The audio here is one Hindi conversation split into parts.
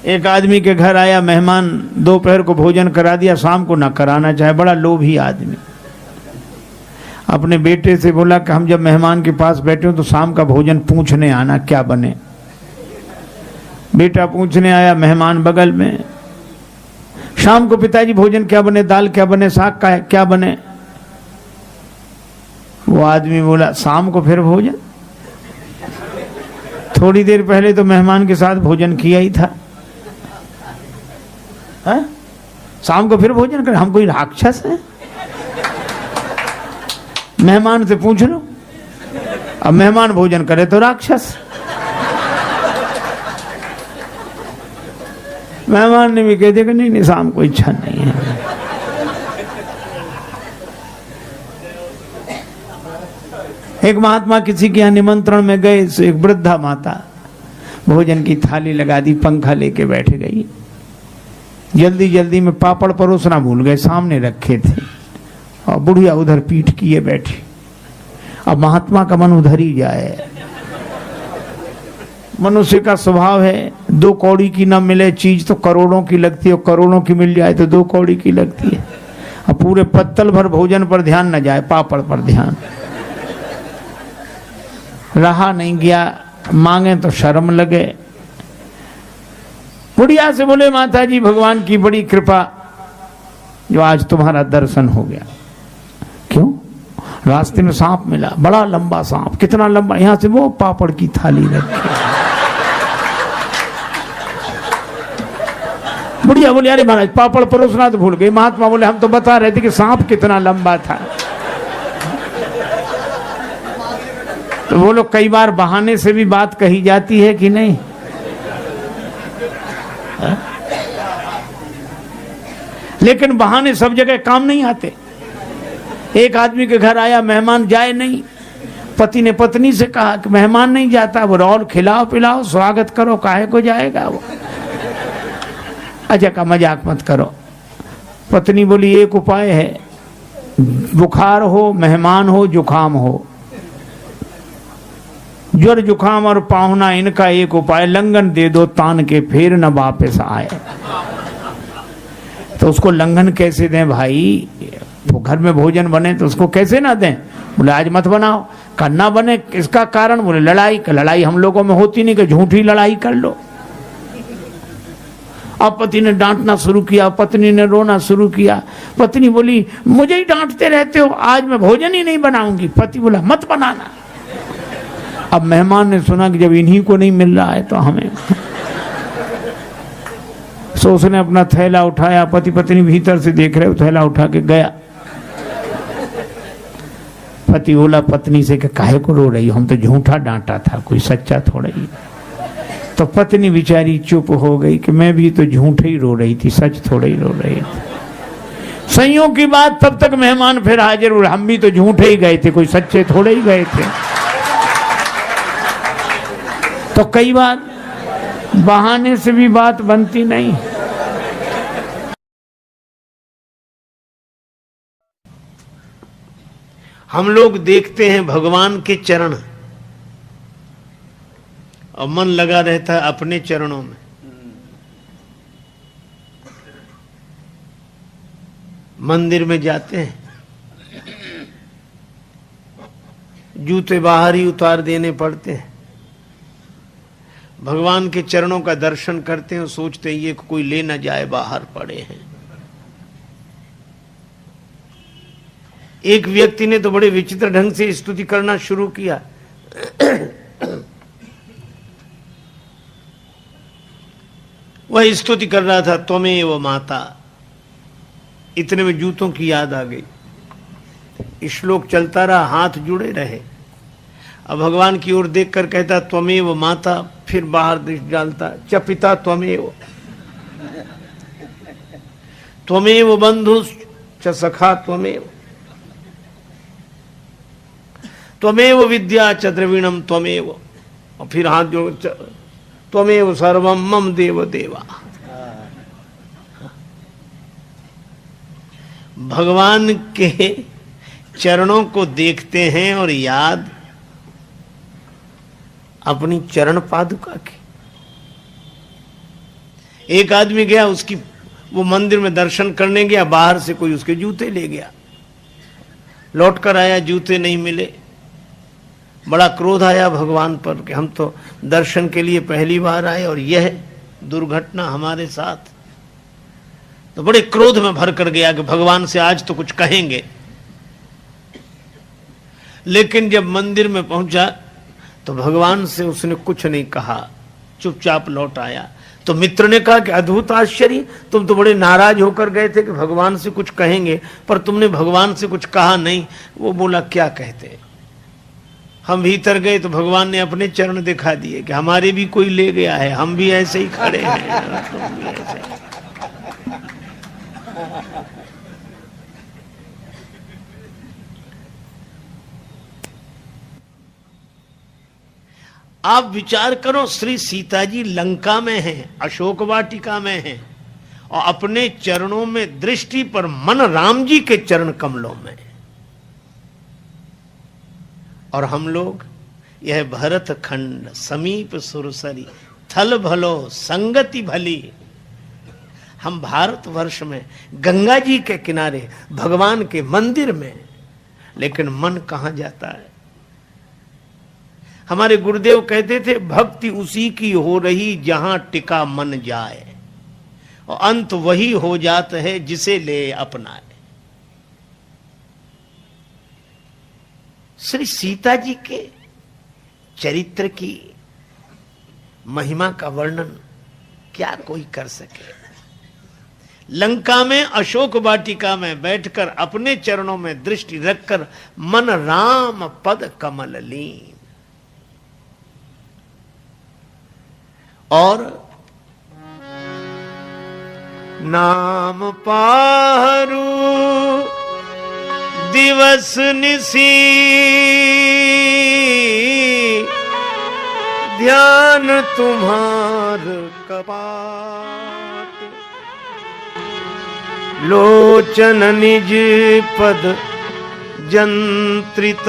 एक आदमी के घर आया मेहमान, दोपहर को भोजन करा दिया, शाम को ना कराना चाहे, बड़ा लोभी आदमी। अपने बेटे से बोला कि हम जब मेहमान के पास बैठे हो तो शाम का भोजन पूछने आना क्या बने। बेटा पूछने आया, मेहमान बगल में। शाम को पिताजी भोजन क्या बने, दाल क्या बने, साग का क्या बने। वो आदमी बोला, शाम को फिर भोजन, थोड़ी देर पहले तो मेहमान के साथ भोजन किया ही था। है? शाम को फिर भोजन कर, हम कोई राक्षस है? मेहमान से पूछ लो, अब मेहमान भोजन करे तो राक्षस। मेहमान ने भी कह दिया कि नहीं नहीं शाम को इच्छा नहीं है। एक महात्मा किसी के यहाँ निमंत्रण में गए, तो एक वृद्धा माता भोजन की थाली लगा दी, पंखा लेके बैठ गई। जल्दी जल्दी में पापड़ परोसना भूल गए, सामने रखे थे, और बुढ़िया उधर पीठ किए बैठी। अब महात्मा का मन उधर ही जाए। मनुष्य का स्वभाव है, 2 कौड़ी की न मिले चीज तो करोड़ों की लगती है, और करोड़ों की मिल जाए तो 2 कौड़ी की लगती है। अब पूरे पत्तल भर भोजन पर ध्यान न जाए, पापड़ पर ध्यान। रहा नहीं गया, मांगे तो शर्म लगे। बुढ़िया से बोले, माता जी भगवान की बड़ी कृपा जो आज तुम्हारा दर्शन हो गया। क्यों? रास्ते में सांप मिला, बड़ा लंबा सांप। कितना लंबा? यहां से वो पापड़ की थाली रखी। बुढ़िया बोले, अरे महाराज पापड़ परोसना तो भूल गई। महात्मा बोले, हम तो बता रहे थे कि सांप कितना लंबा था। तो बोलो, कई बार बहाने से भी बात कही जाती है कि नहीं? लेकिन बहाने सब जगह काम नहीं आते। एक आदमी के घर आया मेहमान, जाए नहीं। पति ने पत्नी से कहा कि मेहमान नहीं जाता, वो और खिलाओ पिलाओ, स्वागत करो, काहे को जाएगा वो। अच्छा का मजाक मत करो। पत्नी बोली, एक उपाय है, बुखार हो, मेहमान हो, जुखाम हो, ज्वर जुखाम और पाहुना, इनका एक उपाय, लंगन दे दो तान के, फिर न वापस आए। तो उसको लंघन कैसे दें भाई? वो घर में भोजन बने तो उसको कैसे ना दें? बोले, आज मत बनाओ। करना बने, इसका कारण? बोले, लड़ाई। लड़ाई हम लोगों में होती नहीं कि झूठी लड़ाई कर लो। अब पति ने डांटना शुरू किया, पत्नी ने रोना शुरू किया। पत्नी बोली, मुझे ही डांटते रहते हो, आज मैं भोजन ही नहीं बनाऊंगी। पति बोला, मत बनाना। अब मेहमान ने सुना कि जब इन्हीं को नहीं मिल रहा है तो हमें। सो उसने अपना थैला उठाया, पति पत्नी भीतर से देख रहे, थैला उठा के गया। पति बोला पत्नी से कि काहे को रो रही हो, हम तो झूठा डांटा था, कोई सच्चा थोड़ा ही। तो पत्नी बेचारी चुप हो गई कि मैं भी तो झूठे ही रो रही थी, सच थोड़ा ही रो रही थी। संयोग की बात, तब तक मेहमान फिर हाजिर हुए। हम भी तो झूठे ही गए थे, कोई सच्चे थोड़े ही गए थे। तो कई बार बहाने से भी बात बनती नहीं। हम लोग देखते हैं भगवान के चरण और मन लगा रहता है अपने चरणों में। मंदिर में जाते हैं, जूते बाहर ही उतार देने पड़ते हैं। भगवान के चरणों का दर्शन करते हैं, सोचते हैं ये कोई ले ना जाए, बाहर पड़े हैं। एक व्यक्ति ने तो बड़े विचित्र ढंग से स्तुति करना शुरू किया। वह स्तुति कर रहा था, त्वमेव माता। इतने में जूतों की याद आ गई। श्लोक चलता रहा, हाथ जुड़े रहे। अब भगवान की ओर देखकर कहता, त्वमेव माता। फिर बाहर दृष्टि डालता, च पिता त्वमेव, त्वमेव बंधु च सखा त्वमेव, त्वमेव विद्या च द्रविणम त्वमेव। और फिर हाथ जोड़, त्वमेव सर्वम मम देव देवा। भगवान के चरणों को देखते हैं और याद अपनी चरण पादुका की। एक आदमी गया, उसकी वो मंदिर में दर्शन करने गया, बाहर से कोई उसके जूते ले गया, लौट कर आया, जूते नहीं मिले। बड़ा क्रोध आया भगवान पर कि हम तो दर्शन के लिए पहली बार आए और यह दुर्घटना हमारे साथ। तो बड़े क्रोध में भर कर गया कि भगवान से आज तो कुछ कहेंगे। लेकिन जब मंदिर में पहुंचा तो भगवान से उसने कुछ नहीं कहा, चुपचाप लौट आया। तो मित्र ने कहा कि अद्भुत आश्चर्य, तुम तो बड़े नाराज होकर गए थे कि भगवान से कुछ कहेंगे, पर तुमने भगवान से कुछ कहा नहीं। वो बोला क्या कहते। हम भीतर गए तो भगवान ने अपने चरण दिखा दिए कि हमारे भी कोई ले गया है, हम भी ऐसे ही खड़े हैं, तुम भी ऐसे। आप विचार करो, श्री सीता जी लंका में हैं, अशोक वाटिका में हैं, और अपने चरणों में दृष्टि पर मन राम जी के चरण कमलों में। और हम लोग, यह भरत खंड समीप सुरसरी, थल भलो संगति भली। हम भारतवर्ष में गंगा जी के किनारे भगवान के मंदिर में, लेकिन मन कहां जाता है। हमारे गुरुदेव कहते थे, भक्ति उसी की हो रही जहां टिका मन जाए, और अंत वही हो जाता है जिसे ले अपनाए। श्री सीता जी के चरित्र की महिमा का वर्णन क्या कोई कर सके। लंका में अशोक वाटिका में बैठकर अपने चरणों में दृष्टि रखकर मन राम पद कमल लीन। और नाम पाहरू दिवस निसी, ध्यान तुम्हार कपाट, लोचन निज पद जंत्रित,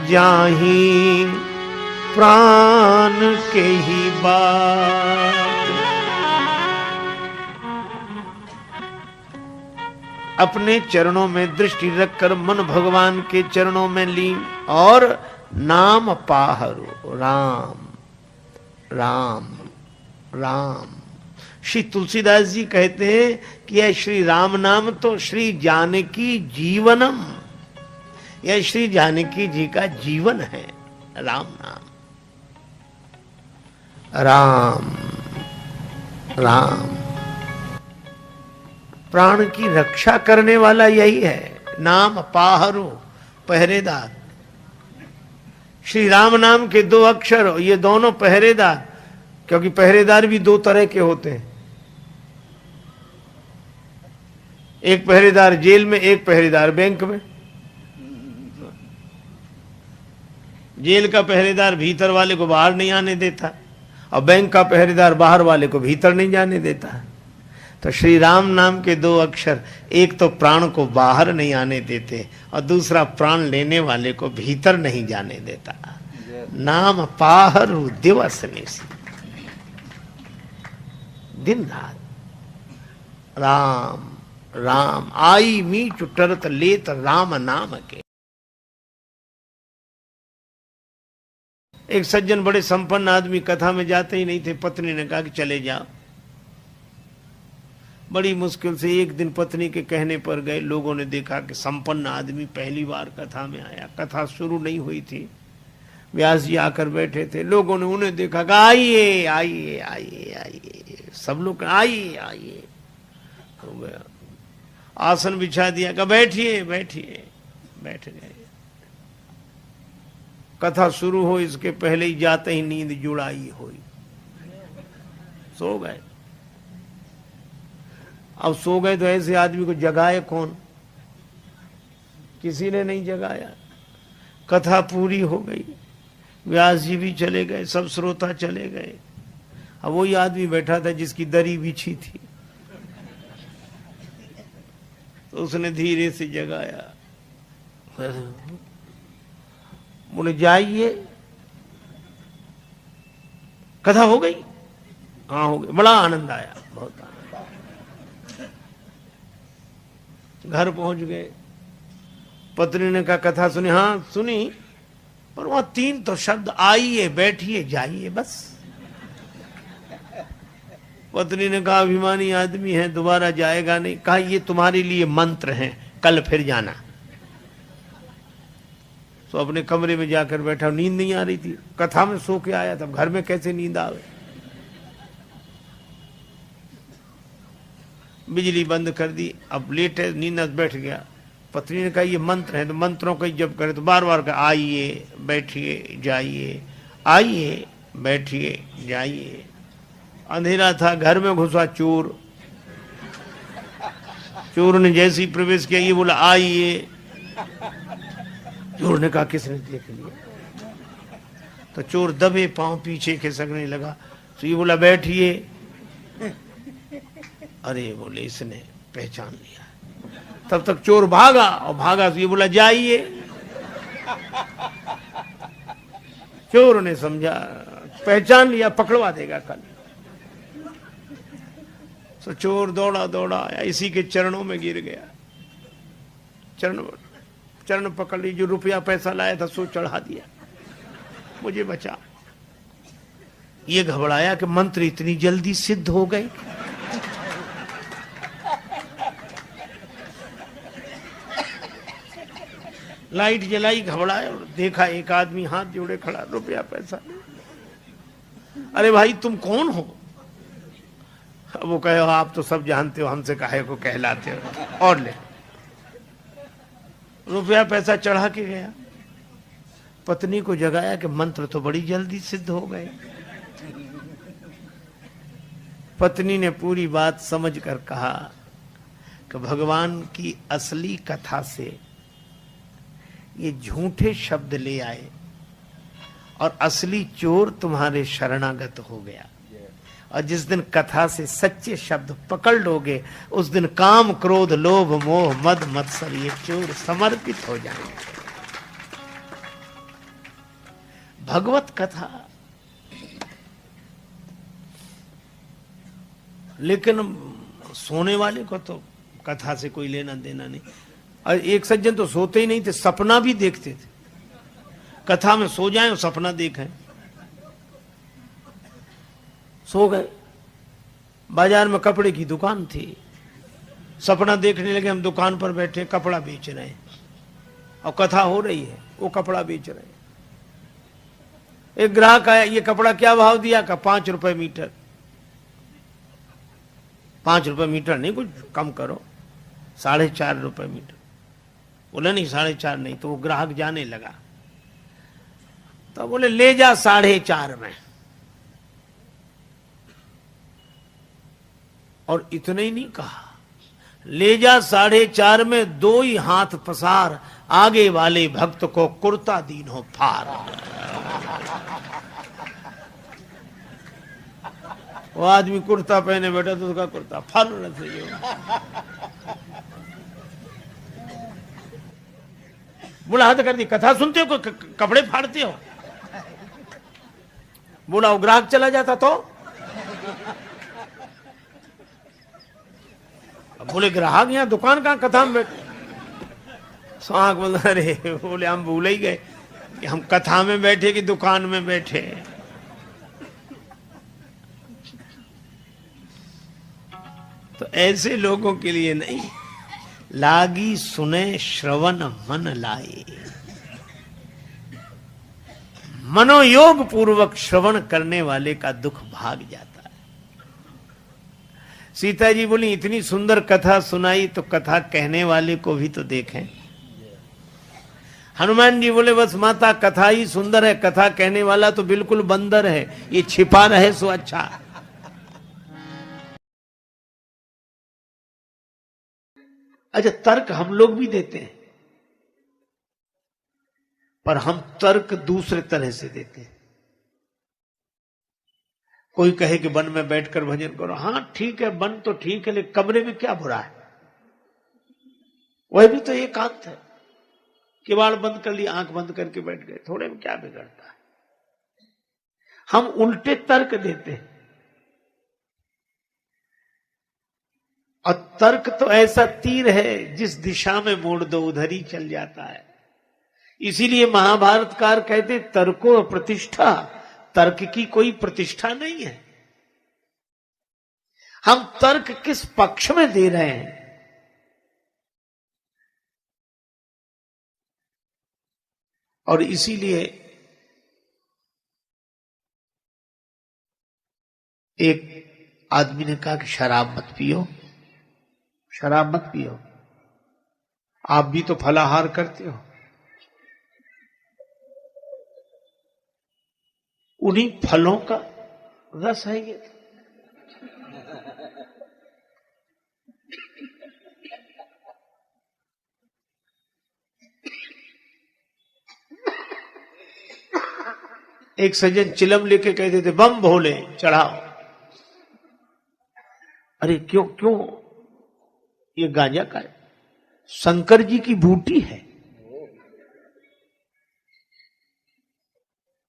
जाही प्राण के ही बात। अपने चरणों में दृष्टि रखकर मन भगवान के चरणों में लीन, और नाम पाहरो राम राम राम। श्री तुलसीदास जी कहते हैं कि यह श्री राम नाम तो श्री जानकी जीवनम, यह श्री जानकी जी का जीवन है। राम नाम, राम राम, प्राण की रक्षा करने वाला यही है। नाम पाहरो, पहरेदार। श्री राम नाम के दो अक्षर, ये दोनों पहरेदार, क्योंकि पहरेदार भी दो तरह के होते हैं। एक पहरेदार जेल में, एक पहरेदार बैंक में। जेल का पहरेदार भीतर वाले को बाहर नहीं आने देता, और बैंक का पहरेदार बाहर वाले को भीतर नहीं जाने देता। तो श्री राम नाम के दो अक्षर, एक तो प्राण को बाहर नहीं आने देते, और दूसरा प्राण लेने वाले को भीतर नहीं जाने देता। नाम पाहरु दिवस निसी, दिन रात राम राम। आई मीठ टरत लेत राम नाम के। एक सज्जन बड़े संपन्न आदमी कथा में जाते ही नहीं थे। पत्नी ने कहा कि चले जाओ। बड़ी मुश्किल से एक दिन पत्नी के कहने पर गए। लोगों ने देखा कि संपन्न आदमी पहली बार कथा में आया। कथा शुरू नहीं हुई थी, व्यास जी आकर बैठे थे। लोगों ने उन्हें देखा कि आइए आइए आइए आइए, सब लोग आइए आइए। हो गया, आसन बिछा दिया, कहा बैठिए बैठिए, बैठ गए। कथा शुरू हो इसके पहले ही जाते ही नींद जुड़ाई हुई, सो गए। अब सो गए तो ऐसे आदमी को जगाए कौन? किसी ने नहीं जगाया। कथा पूरी हो गई, व्यास जी भी चले गए, सब श्रोता चले गए। अब वही आदमी बैठा था जिसकी दरी बिछी थी, तो उसने धीरे से जगाया। बोले जाइए। कथा हो गई? हाँ हो गई। बड़ा आनंद आया, बहुत आनंद। घर पहुंच गए, पत्नी ने कहा कथा सुनी? हाँ सुनी, पर वहां 3 तो शब्द, आइए बैठिए जाइए, बस। पत्नी ने कहा अभिमानी आदमी है, दोबारा जाएगा नहीं। कहा ये तुम्हारे लिए मंत्र हैं, कल फिर जाना। तो अपने कमरे में जाकर बैठा, नींद नहीं आ रही थी, कथा में सो के आया था, घर में कैसे नींद आवे। बिजली बंद कर दी, अब लेटे नींद बैठ गया। पत्नी ने कहा ये मंत्र है, तो मंत्रों का जब करे तो बार बार कहा आइए बैठिए जाइए, आइए बैठिए जाइए। अंधेरा था, घर में घुसा चोर। चोर ने जैसे ही प्रवेश किया, ये बोला आइए। चोर ने कहा किसने देख लिया? तो चोर दबे पांव पीछे खिसकने लगा, तो ये बोला बैठिए। अरे बोले इसने पहचान लिया। तब तक चोर भागा, और भागा तो ये बोला जाइए। चोर ने समझा पहचान लिया, पकड़वा देगा कल। तो चोर दौड़ा दौड़ा आया, इसी के चरणों में गिर गया। चरण पकड़ ली, जो रुपया पैसा लाया था सो चढ़ा दिया, मुझे बचा। ये घबराया कि मंत्र इतनी जल्दी सिद्ध हो गए। लाइट जलाई, घबराया और देखा एक आदमी हाथ जोड़े खड़ा, रुपया पैसा। अरे भाई तुम कौन हो? वो कहे आप तो सब जानते हो, हमसे काहे को कहलाते हो, और ले। रुपया पैसा चढ़ा के गया। पत्नी को जगाया कि मंत्र तो बड़ी जल्दी सिद्ध हो गए। पत्नी ने पूरी बात समझकर कहा कि भगवान की असली कथा से ये झूठे शब्द ले आए, और असली चोर तुम्हारे शरणागत हो गया। और जिस दिन कथा से सच्चे शब्द पकड़ लोगे, उस दिन काम क्रोध लोभ मोह मद मत्सर ये चोर समर्पित हो जाएंगे। भगवत कथा। लेकिन सोने वाले को तो कथा से कोई लेना देना नहीं। और एक सज्जन तो सोते ही नहीं थे, सपना भी देखते थे। कथा में सो जाएं और सपना देखें। सो गए। बाजार में कपड़े की दुकान थी, सपना देखने लगे हम दुकान पर बैठे कपड़ा बेच रहे हैं, और कथा हो रही है, वो कपड़ा बेच रहे हैं। एक ग्राहक आया, ये कपड़ा क्या भाव दिया? का 5 रुपए मीटर। 5 रुपए मीटर नहीं, कुछ कम करो। 4.5 रुपए मीटर। बोले नहीं 4.5 नहीं। तो वो ग्राहक जाने लगा, तो बोले ले जा 4.5 में। और इतने ही नहीं कहा, ले जा 4.5 में, 2 ही हाथ पसार, आगे वाले भक्त को कुर्ता दीनो फार। वो आदमी कुर्ता पहने बैठा तो उसका कुर्ता फर से बोला हाथ कर दी, कथा सुनते हो कपड़े फाड़ते हो? बोला वो ग्राहक चला जाता तो? बोले ग्राहक यहाँ दुकान कहाँ, कथा में बैठे। आंख बोल, अरे बोले हम भूल ही गए कि हम कथा में बैठे कि दुकान में बैठे। तो ऐसे लोगों के लिए नहीं, लागी सुने श्रवण मन लाए। मनोयोग पूर्वक श्रवण करने वाले का दुख भाग जाता है। सीता जी बोली इतनी सुंदर कथा सुनाई, तो कथा कहने वाले को भी तो देखें। हनुमान जी बोले बस माता कथा ही सुंदर है, कथा कहने वाला तो बिल्कुल बंदर है, ये छिपा रहे सो अच्छा। अच्छा, तर्क हम लोग भी देते हैं, पर हम तर्क दूसरे तरह से देते हैं। कोई कहे कि वन में बैठकर भजन करो, हां ठीक है, वन तो ठीक है, लेकिन कमरे में क्या बुरा है? वह भी तो एकांत है। किवाड़ बंद कर ली, आंख बंद करके बैठ गए, थोड़े में क्या बिगड़ता है? हम उल्टे तर्क देते हैं। और तर्क तो ऐसा तीर है जिस दिशा में मोड़ दो उधर ही चल जाता है। इसीलिए महाभारतकार कहते तर्को प्रतिष्ठा, तर्क की कोई प्रतिष्ठा नहीं है। हम तर्क किस पक्ष में दे रहे हैं, और इसीलिए एक आदमी ने कहा कि शराब मत पियो, शराब मत पियो, आप भी तो फलाहार करते हो। उन्हीं फलों का रस है ये। एक सज्जन चिलम लेके कहते थे बम भोले चढ़ाओ। अरे क्यों क्यों? ये गांजा का है, शंकर जी की बूटी है।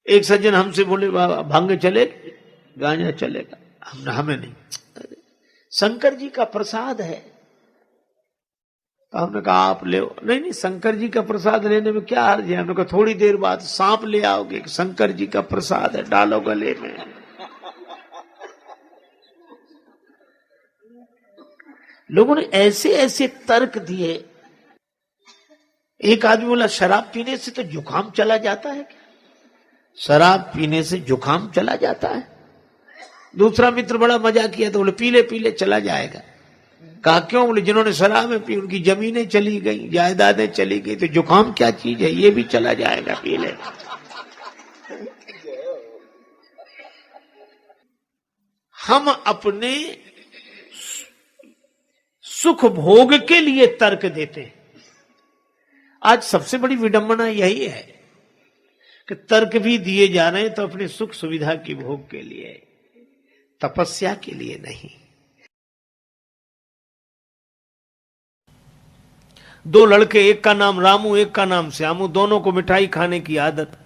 एक सज्जन हमसे बोले भांग चले, गांजा चलेगा? हमें नहीं, शंकर जी का प्रसाद है। तो हमने कहा आप ले। नहीं नहीं, शंकर जी का प्रसाद लेने में क्या हर्ज है? हमने कहा थोड़ी देर बाद सांप ले आओगे, शंकर जी का प्रसाद है, डालो गले में। लोगों ने ऐसे ऐसे तर्क दिए। एक आदमी बोला शराब पीने से तो जुकाम चला जाता है क्या? शराब पीने से जुकाम चला जाता है? दूसरा मित्र बड़ा मजा किया तो बोले पीले पीले चला जाएगा। कहा क्यों? बोले जिन्होंने शराब में पी उनकी जमीनें चली गई, जायदादें चली गई, तो जुकाम क्या चीज है, ये भी चला जाएगा पी ले। हम अपने सुख भोग के लिए तर्क देते हैं। आज सबसे बड़ी विडंबना यही है कि तर्क भी दिए जा रहे हैं तो अपने सुख सुविधा की भोग के लिए, तपस्या के लिए नहीं। दो लड़के, एक का नाम रामू एक का नाम श्यामू, दोनों को मिठाई खाने की आदत।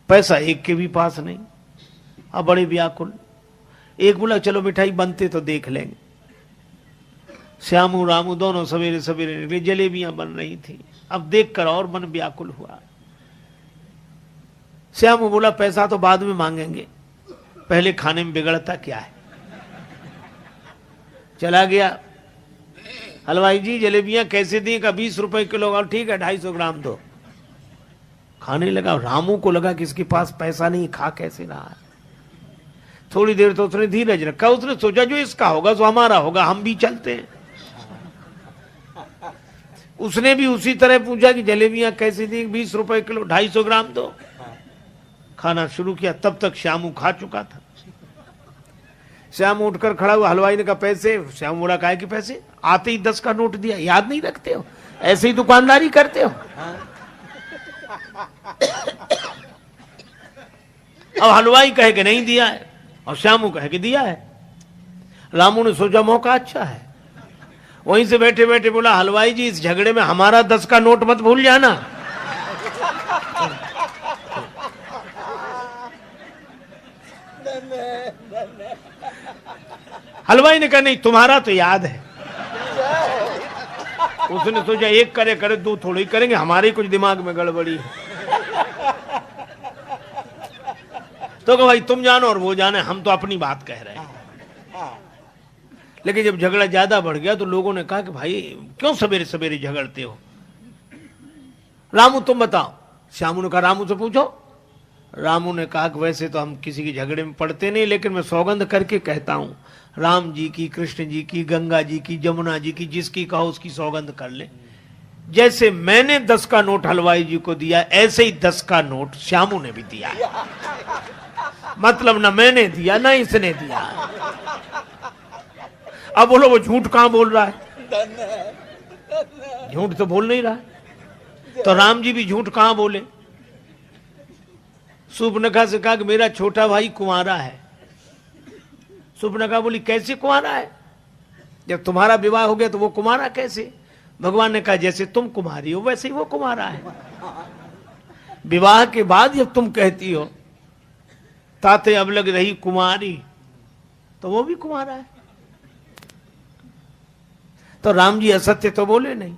पैसा एक के भी पास नहीं, अब बड़े व्याकुल। एक बोला चलो मिठाई बनते तो देख लेंगे। श्यामू रामू दोनों सवेरे सवेरे निकले, जलेबियां बन रही थी। अब देखकर और मन व्याकुल हुआ। श्यामू बोला पैसा तो बाद में मांगेंगे, पहले खाने में बिगड़ता क्या है। चला गया, हलवाई जी जलेबियां कैसे दी? का 20 रुपए किलो। और ठीक है 250 ग्राम दो। खाने लगा। रामू को लगा कि इसके पास पैसा नहीं, खा कैसे रहा है। थोड़ी देर तो उसने धीरज रखा। उसने सोचा जो इसका होगा तो हमारा होगा, हम भी चलते हैं। उसने भी उसी तरह पूछा कि जलेबियां कैसे दी? 20 रुपए किलो, 250 ग्राम दो। खाना शुरू किया, तब तक श्यामू खा चुका था। श्यामू उठकर खड़ा हुआ, हलवाई ने कहा पैसे? श्यामू बोला काहे के पैसे? आते ही 10 का नोट दिया। याद नहीं रखते हो? ऐसे ही दुकानदारी करते हो? अब हलवाई कहे कि नहीं दिया है और श्यामू कहे कि दिया है। रामू ने सोचा मौका अच्छा है, वहीं से बैठे बैठे बोला हलवाई जी इस झगड़े में हमारा 10 का नोट मत भूल जाना। हलवाई ने कहा नहीं तुम्हारा तो याद है। उसने सोचा एक करे करे दो थोड़ी करेंगे, हमारे कुछ दिमाग में गड़बड़ी है। तो कहा भाई तुम जानो और वो जाने, हम तो अपनी बात कह रहे हैं। लेकिन जब झगड़ा ज्यादा बढ़ गया तो लोगों ने कहा कि भाई क्यों सवेरे सवेरे झगड़ते हो? रामू तुम बताओ। श्यामू ने कहा रामू से पूछो। रामू ने कहा कि वैसे तो हम किसी के झगड़े में पड़ते नहीं, लेकिन मैं सौगंध करके कहता हूं, राम जी की, कृष्ण जी की, गंगा जी की, जमुना जी की, जिसकी कहो उसकी सौगंध कर ले। जैसे मैंने 10 का नोट हलवाई जी को दिया, ऐसे ही 10 का नोट श्यामू ने भी दिया। मतलब ना मैंने दिया ना इसने दिया। अब बोलो वो झूठ कहां बोल रहा है? झूठ तो बोल नहीं रहा है। तो राम जी भी झूठ कहां बोले? सुपर्णखा से कहा कि मेरा छोटा भाई कुंवारा है। सुपर्णखा बोली कैसे कुंवारा है? जब तुम्हारा विवाह हो गया तो वो कुंवारा कैसे? भगवान ने कहा जैसे तुम कुमारी हो वैसे ही वो कुंवारा है। विवाह के बाद जब तुम कहती हो ताते अब लग रही कुमारी, तो वो भी कुमारा है। तो राम जी असत्य तो बोले नहीं।